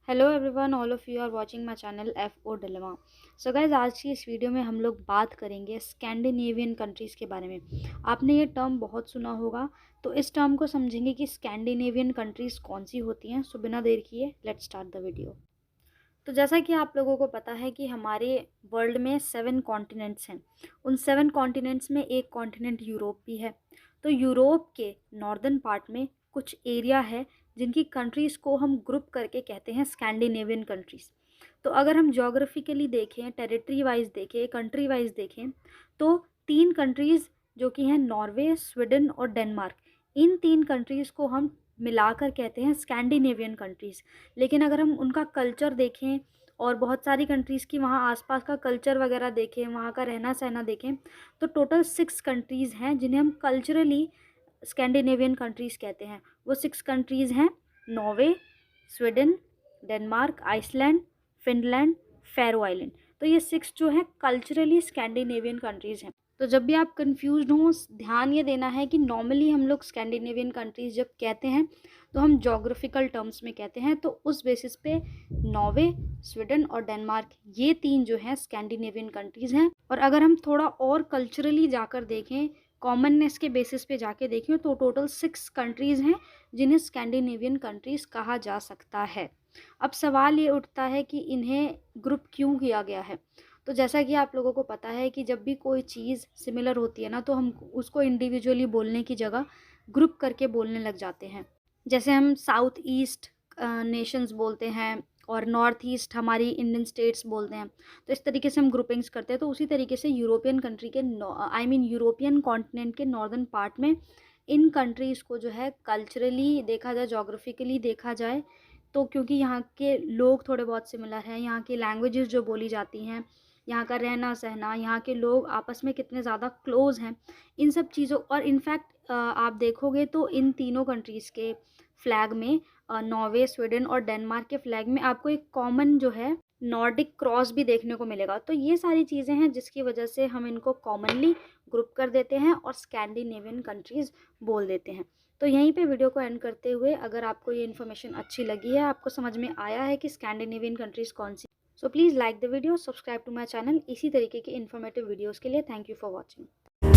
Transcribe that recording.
Hello everyone, all of you are watching my channel F O dilemma. So guys, आज की इस video में हम लोग बात करेंगे स्कैंडिनेवियन कंट्रीज़ के बारे में। आपने ये टर्म बहुत सुना होगा, तो इस टर्म को समझेंगे कि स्कैंडिनेवियन कंट्रीज़ कौन सी होती हैं। सो बिना देर किए लेट्स स्टार्ट द वीडियो। तो जैसा कि आप लोगों को पता है कि हमारे वर्ल्ड में 7 कॉन्टिनेंट्स हैं। उन 7 कॉन्टिनेंट्स में एक कॉन्टिनेंट यूरोप भी है। तो यूरोप के नॉर्दर्न पार्ट में कुछ एरिया है जिनकी कंट्रीज़ को हम ग्रुप करके कहते हैं स्कैंडिनेवियन कंट्रीज़। तो अगर हम ज्योग्राफिकली देखें, टेरिटरी वाइज देखें, कंट्री वाइज देखें, तो 3 कंट्रीज़ जो कि हैं नॉर्वे, स्वीडन और डेनमार्क, इन 3 कंट्रीज़ को हम मिलाकर कहते हैं स्कैंडिनेवियन कंट्रीज़। लेकिन अगर हम उनका कल्चर देखें और बहुत सारी कंट्रीज़ की वहाँ आसपास का कल्चर वगैरह देखें, वहाँ का रहना सहना देखें, तो टोटल 6 कंट्रीज़ हैं जिन्हें हम कल्चरली स्कैंडिनेवियन कंट्रीज़ कहते हैं। वो 6 कंट्रीज़ हैं Norway, Sweden, Denmark, Iceland, Finland, Faroe Island. तो ये 6 जो हैं कल्चरली स्कैंडिनेवियन कंट्रीज़ हैं। तो जब भी आप कंफ्यूज्ड हों, ध्यान ये देना है कि नॉर्मली हम लोग स्कैंडिनेवियन कंट्रीज़ जब कहते हैं तो हम जोग्राफिकल टर्म्स में कहते हैं। तो उस बेसिस पे नॉर्वे, स्वीडन और डेनमार्क, ये 3 जो हैं स्कैंडिनेवियन कंट्रीज़ हैं। और अगर हम थोड़ा और कल्चरली जाकर देखें, कॉमननेस के बेसिस पे जाके देखें, तो टोटल 6 कंट्रीज़ हैं जिन्हें स्कैंडिनेवियन कंट्रीज़ कहा जा सकता है। अब सवाल ये उठता है कि इन्हें ग्रुप क्यों किया गया है। तो जैसा कि आप लोगों को पता है कि जब भी कोई चीज़ सिमिलर होती है ना, तो हम उसको इंडिविजुअली बोलने की जगह ग्रुप करके बोलने लग जाते हैं। जैसे हम साउथ ईस्ट नेशंस बोलते हैं और नॉर्थ ईस्ट हमारी इंडियन स्टेट्स बोलते हैं। तो इस तरीके से हम ग्रुपिंग्स करते हैं। तो उसी तरीके से यूरोपियन कंट्री के यूरोपियन कॉन्टिनेंट के नॉर्दर्न पार्ट में इन कंट्रीज़ को जो है कल्चरली देखा जाए, जोग्राफिकली देखा जाए, तो क्योंकि यहाँ के लोग थोड़े बहुत सिमिलर हैं, यहाँ की लैंग्वेजेस जो बोली जाती हैं, यहाँ का रहना सहना, यहाँ के लोग आपस में कितने ज़्यादा क्लोज़ हैं, इन सब चीज़ों। और इनफैक्ट आप देखोगे तो इन तीनों कंट्रीज़ के फ्लैग में, नॉर्वे, स्वीडन और डेनमार्क के फ्लैग में आपको एक कॉमन जो है नॉर्डिक क्रॉस भी देखने को मिलेगा। तो ये सारी चीज़ें हैं जिसकी वजह से हम इनको कॉमनली ग्रुप कर देते हैं और स्कैंडिनेवियन कंट्रीज़ बोल देते हैं। तो यहीं पे वीडियो को एंड करते हुए, अगर आपको ये इन्फॉर्मेशन अच्छी लगी है, आपको समझ में आया है कि स्कैंडिनेवियन कंट्रीज़ कौन सी, so please like the video, subscribe to my channel इसी तरीके के इन्फॉर्मेटिव वीडियोज़ के लिए। Thank you for watching.